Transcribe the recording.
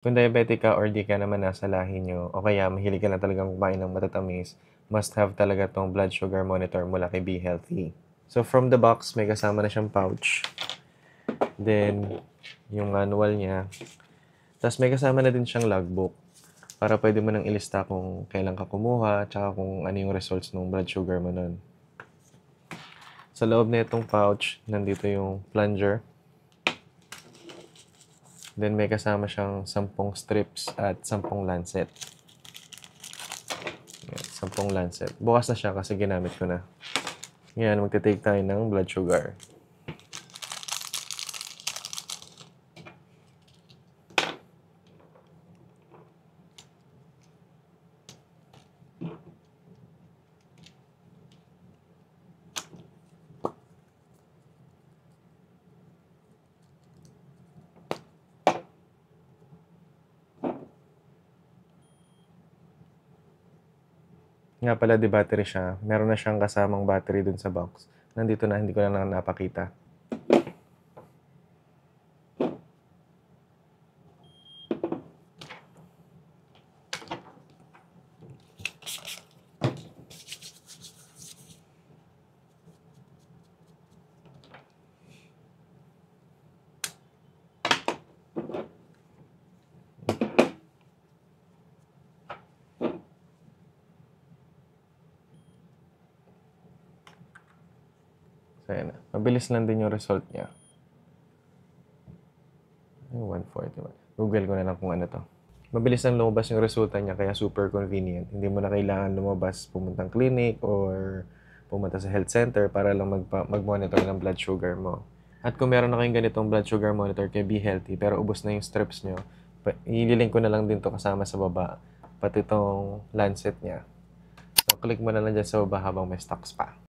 Kung diabetic ka or di ka naman nasa lahi niyo o kaya mahilig ka na talagang kumain ng matatamis, must have talaga 'tong blood sugar monitor mula kay Be Healthy. So, from the box, may kasama na siyang pouch. Then, yung manual niya. Ta's may kasama na din siyang logbook para puwede mo nang ilista kung kailan ka kumuha tsaka kung ano yung results nung blood sugar mo nun. Sa loob nitong pouch, nandito yung plunger. Then may kasama siyang 10 strips at 10 lancet. Yan, 10 lancet. Bukas na siya kasi ginamit ko na. Ngayon, magte-take tayo ng blood sugar. Nga pala, di battery siya. Meron na siyang kasamang battery dun sa box. Nandito na, hindi ko na napakita. So, ayan na. Mabilis lang din yung result niya. 141. Google ko na lang kung ano to. Mabilis lang lumabas yung resulta niya kaya super convenient. Hindi mo na kailangan lumabas, pumuntang clinic or pumunta sa health center para lang mag-monitor ng blood sugar mo. At kung meron na kayong ganitong blood sugar monitor kay Be Healthy pero ubos na yung strips nyo, ililink ko na lang din to kasama sa baba. Pati itong lancet niya. So, click mo na lang dyan sa baba habang may stocks pa.